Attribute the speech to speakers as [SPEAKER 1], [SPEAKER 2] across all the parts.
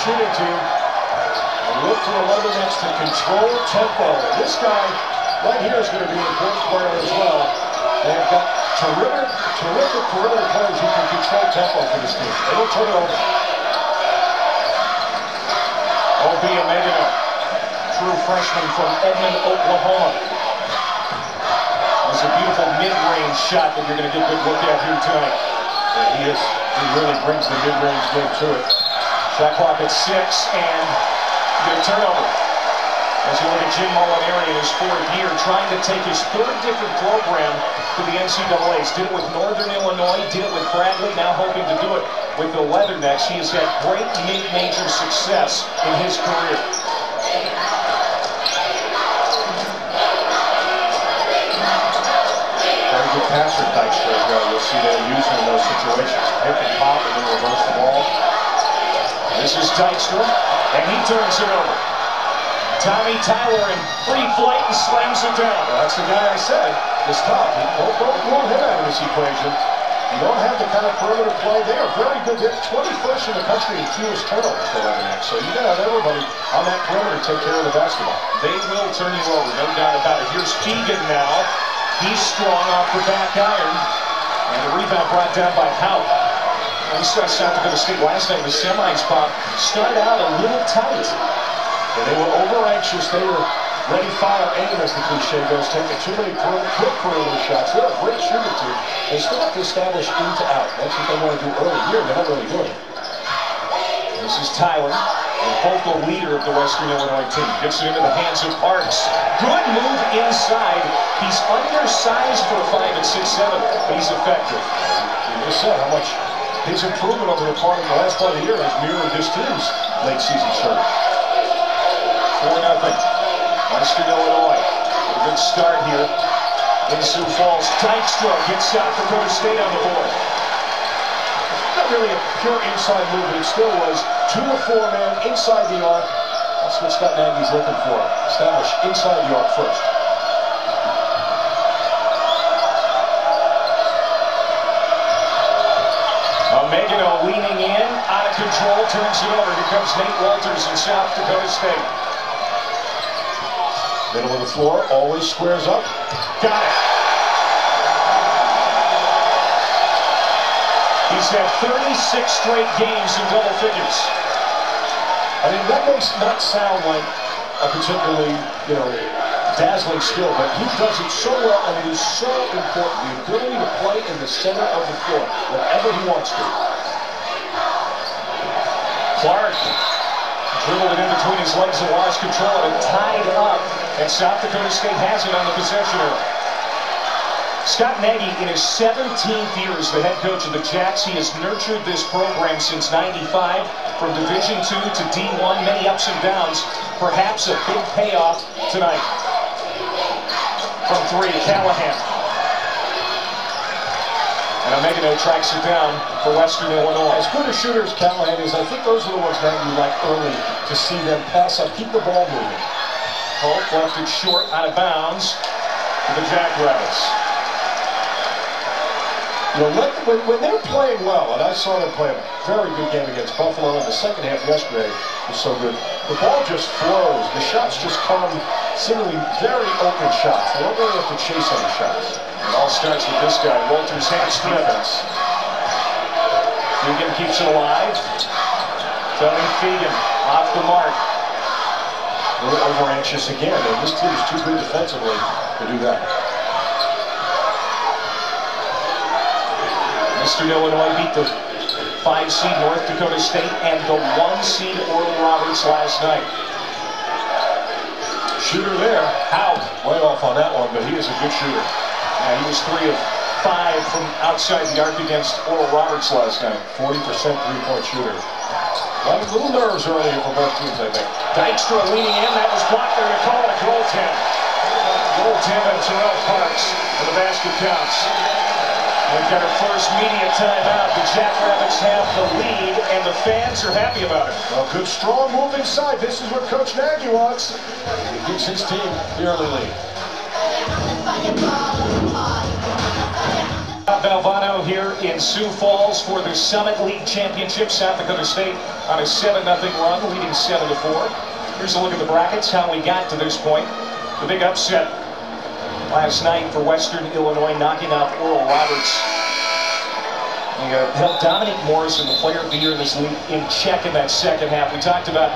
[SPEAKER 1] shooting team. Look for the Leathernecks to control tempo. This guy right here is going to be an important player as well. They've got terrific perimeter players who can control tempo for this team. They don't turn it over. Obi Amegano, true freshman from Edmond, Oklahoma. That's a beautiful mid-range shot that you're going to get a good look at here tonight. Yeah, he really brings the mid-range game to it. Shot clock at 6, and you get a turnover. As you look at Jim Molinari in his 4th year, trying to take his 3rd different program to the NCAAs. Did it with Northern Illinois, did it with Bradley, now hoping to do it with the Leathernecks. He has had great mid-major success in his career.
[SPEAKER 2] Very good passer, Dykstra. You'll see them using in those situations. Pick and pop and then reverse the ball.
[SPEAKER 1] This is Dykstra, and he turns it over. Tommy Tyler in free flight and slams it down.
[SPEAKER 2] Well, that's the guy I said is tough. Don't rule him out of this equation. You don't have the kind of perimeter play. They are very good. They're 21st in the country in fewest turnovers for Leathernecks. So you got to have everybody on that perimeter take care of the basketball.
[SPEAKER 1] They will turn you over, no doubt about it. Here's Keegan now. He's strong off the back iron. And the rebound brought down by Houck. We saw South Dakota State last night in the semis pop. Started out a little tight.
[SPEAKER 2] And they were over-anxious. They were ready, fire, aim, as the cliche goes, taking too many quick perimeter shots. They're a great shooting team. They still have to establish in to out. That's what they want to do early here. They're not really doing it.
[SPEAKER 1] This is Tyler, the vocal leader of the Western Illinois team. Gets it into the hands of Parks. Good move inside. He's undersized for a 5 and 6'7", but he's effective.
[SPEAKER 2] You just said how much his improvement over the last part of the year has mirrored this team's late season start.
[SPEAKER 1] 4-0. Western Illinois. A good start here in Sioux Falls. Dykstra gets South Dakota State on the board.
[SPEAKER 2] Not really a pure inside move, but it still was 2 or 4 men inside the arc. That's what Scott Nagy's looking for. Establish inside the arc first.
[SPEAKER 1] Amegano leaning in, out of control, turns it over. Here comes Nate Walters in South Dakota State.
[SPEAKER 2] Middle of the floor, always squares up.
[SPEAKER 1] Got it. He's had 36 straight games in double figures.
[SPEAKER 2] I mean, that may not sound like a particularly, dazzling skill, but he does it so well, and it is so important. The ability to play in the center of the floor, whenever he wants to.
[SPEAKER 1] Clark dribbled it in between his legs and lost control, and it tied up. And South Dakota State has it on the possession arrow. Scott Nagy, in his 17th year as the head coach of the Jacks, he has nurtured this program since '95, from Division II to D1, many ups and downs. Perhaps a big payoff tonight. From 3, Callahan. And Amegano tracks it down for Western Illinois.
[SPEAKER 2] As good a shooter as Callahan is, I think those are the ones that you like early to see them pass up, keep the ball moving.
[SPEAKER 1] Polk left it short, out of bounds to the Jackrabbits.
[SPEAKER 2] When they're playing well, and I saw them play a very good game against Buffalo in the second half yesterday, was so good. The ball just flows. The shots just come seemingly very open shots. They don't really have to chase any shots.
[SPEAKER 1] It all starts with this guy, Walters hands defense. Fegan keeps it alive. Tony Fegan off the mark.
[SPEAKER 2] A little over-anxious again, and this team is too good defensively to do that.
[SPEAKER 1] Western Illinois beat the 5-seed North Dakota State and the 1-seed Oral Roberts last night.
[SPEAKER 2] Shooter there.
[SPEAKER 1] Houck.
[SPEAKER 2] Way off on that one, but he is a good shooter.
[SPEAKER 1] Yeah, he was 3 of 5 from outside the arc against Oral Roberts last night.
[SPEAKER 2] 40% three-point shooter. A little nerves early for both teams, I think.
[SPEAKER 1] Dykstra leaning in. That was blocked. They're going to call it a goaltend. Goaltend of Terrell Parks. And the basket counts. We've got our first media timeout. The Jackrabbits have the lead, and the fans are happy about it.
[SPEAKER 2] Well, good strong move inside. This is what Coach Nagy wants. He gives his team the early lead.
[SPEAKER 1] Valvano here in Sioux Falls for the Summit League Championship. South Dakota State on a 7-0 run, leading 7-4. Here's a look at the brackets, how we got to this point. The big upset last night for Western Illinois, knocking off Oral Roberts. He held Dominique Morrison, the player of the year in this league, in check in that second half. We talked about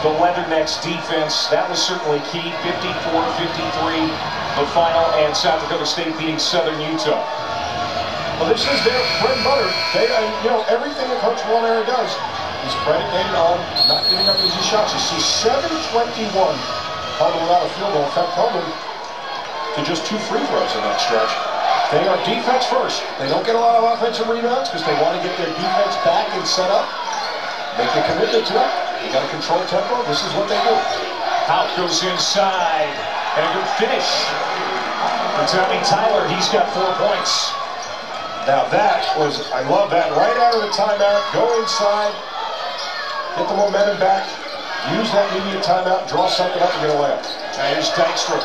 [SPEAKER 1] the Leathernecks defense. That was certainly key. 54-53, the final, and South Dakota State beating Southern Utah.
[SPEAKER 2] Well, this is their bread and butter. They, everything that Coach Molinari does is predicated on not giving up easy shots. You see 7-21 Pullman without a field goal. In fact, Pullman to just 2 free throws in that stretch. They are defense first. They don't get a lot of offensive rebounds because they want to get their defense back and set up. Make a commitment to it. They got to control tempo. This is what they do.
[SPEAKER 1] Out goes inside. And a good finish for Tommy Tyler. He's got 4 points.
[SPEAKER 2] Now that was, I love that. Right out of the timeout, go inside, get the momentum back, use that immediate timeout, draw something up and get a layup.
[SPEAKER 1] Now here's Dykstra.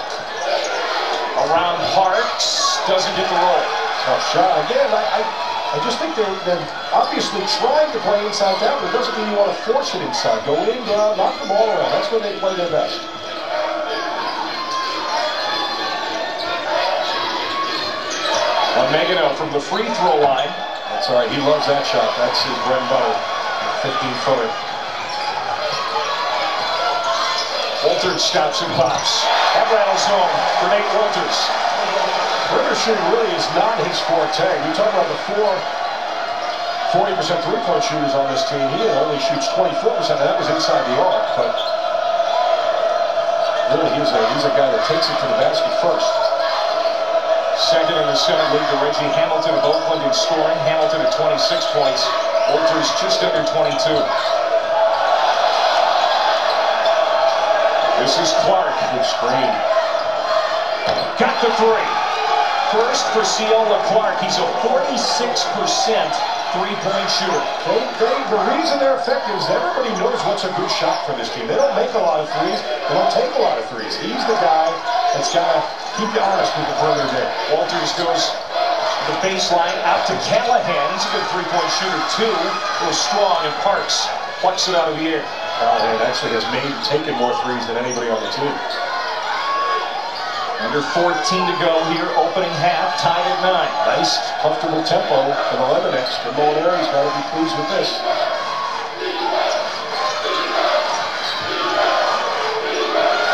[SPEAKER 1] Around Parks, doesn't get the roll.
[SPEAKER 2] Tough shot. Again, I just think they're obviously trying to play inside out, but it doesn't mean you want to force it inside. Go in, down, knock the ball around. That's when they play their best.
[SPEAKER 1] Megano from the free throw line.
[SPEAKER 2] That's all right. He loves that shot. That's his bread and butter. 15-footer.
[SPEAKER 1] Walters stops and pops. That rattles home for Nate Walters.
[SPEAKER 2] Perimeter shooting really is not his forte. We talk about the 40% three-point shooters on this team. He only shoots 24%, and that was inside the arc. But really, he's a guy that takes it to the basket first.
[SPEAKER 1] Second in the Summit League to Reggie Hamilton of Oakland in scoring. Hamilton at 26 points. Walters just under 22. This is Clark.
[SPEAKER 2] Good screen.
[SPEAKER 1] Got the 3. First for Ceola Clark. He's a 46% three-point shooter.
[SPEAKER 2] The reason they're effective is everybody knows what's a good shot for this team. They don't make a lot of threes. They don't take a lot of threes. He's the guy that's got to keep you honest with the perimeter there.
[SPEAKER 1] Walters goes the baseline out to Callahan. He's a good three-point shooter, too. A little strong, and Parks plucks it out of the air.
[SPEAKER 2] Callahan actually has taken more threes than anybody on the team.
[SPEAKER 1] Under 14 to go here, opening half, tied at 9.
[SPEAKER 2] Nice, comfortable tempo for the Leathernecks. But Molinari's got to be pleased with this.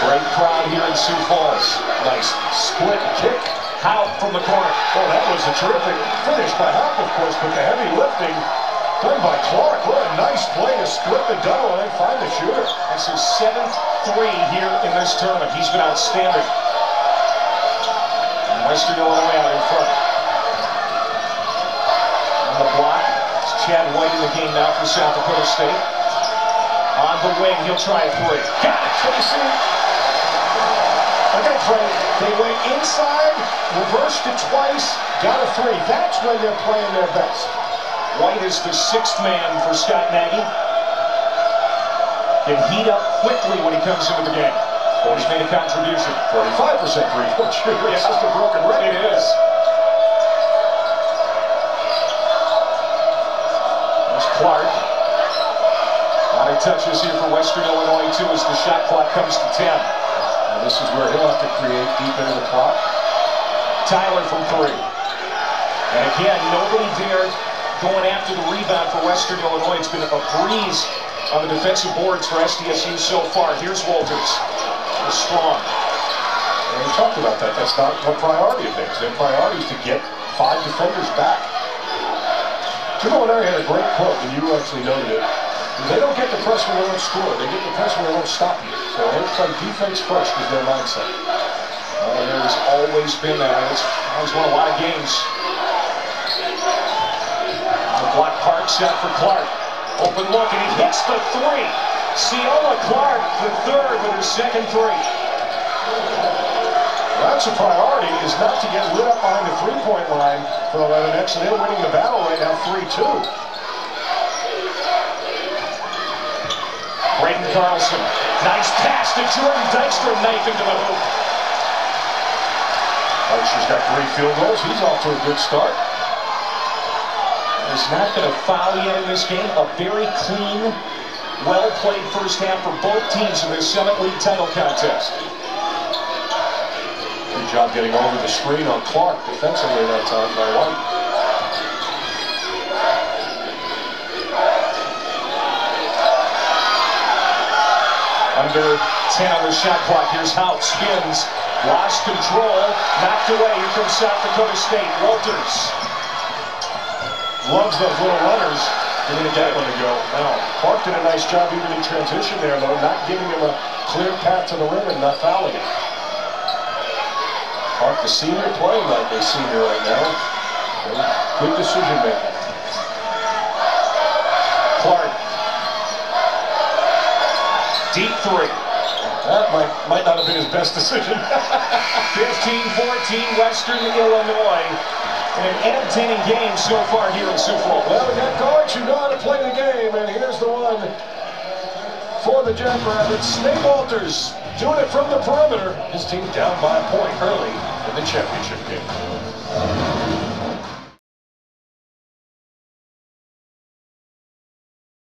[SPEAKER 1] Great crowd here in Sioux Falls.
[SPEAKER 2] Nice split kick.
[SPEAKER 1] Houp from the corner.
[SPEAKER 2] Oh, that was a terrific finish by Houp, of course, but the heavy lifting done by Clark. What a nice play to split the double and then find the shooter.
[SPEAKER 1] That's his 7th 3 here in this tournament. He's been outstanding. Western Illinois out in front. On the block, it's Chad White in the game now for South Dakota State. On the wing, he'll try a 3. Got it!
[SPEAKER 2] So you see, again, Trey, they went inside, reversed it twice, got a 3. That's when they're playing their best.
[SPEAKER 1] White is the 6th man for Scott Nagy. Can heat up quickly when he comes into the game. He's made a contribution.
[SPEAKER 2] 45% three-point shooter. It's just a broken record.
[SPEAKER 1] It is. There's Clark. A lot of touches here for Western Illinois, too, as the shot clock comes to 10.
[SPEAKER 2] And this is where he'll have to create deep into the clock.
[SPEAKER 1] Tyler from 3. And again, nobody there going after the rebound for Western Illinois. It's been a breeze on the defensive boards for SDSU so far. Here's Walters. Strong.
[SPEAKER 2] And we talked about that. That's not a priority of theirs. Their priority is to get 5 defenders back. Jim Molinari had a great quote, and you actually noted it. They don't get the press when they don't score. They get the press when they don't stop you. So they play defense first is their mindset.
[SPEAKER 1] There's always been that. It's always won a lot of games. The block Park shot for Clark. Open look, and he hits the 3. Ceola Clark, the 3rd with her second 3.
[SPEAKER 2] That's a priority, is not to get lit up behind the three-point line for the Leathernecks, and they're winning the battle right now 3-2.
[SPEAKER 1] Braden Carlson, nice pass to Jordan Dykstra, knife into the hoop.
[SPEAKER 2] Dykstra's got 3 field goals. He's off to a good start.
[SPEAKER 1] has not been a foul yet in this game. A very clean, well-played first half for both teams in this Summit League title contest.
[SPEAKER 2] Good job getting over the screen on Clark defensively that time by White.
[SPEAKER 1] Under 10 on the shot clock. Here's Hout. Spins. Lost control. Knocked away. Here comes South Dakota State. Walters.
[SPEAKER 2] Loves those little runners. Didn't get one to go. Now, Clark did a nice job even in transition there, though, not giving him a clear path to the rim and not fouling him. Clark, the senior, playing like a senior right now. Good decision making.
[SPEAKER 1] Clark. Deep three.
[SPEAKER 2] That might not have been his best decision.
[SPEAKER 1] 15-14 Western Illinois. And an entertaining game so far here in Sioux Falls.
[SPEAKER 2] Well, we got guards who know how to play the game, and here's the one for the Jackrabbits. Nate Walters doing it from the perimeter. His team down by a point early in the championship game.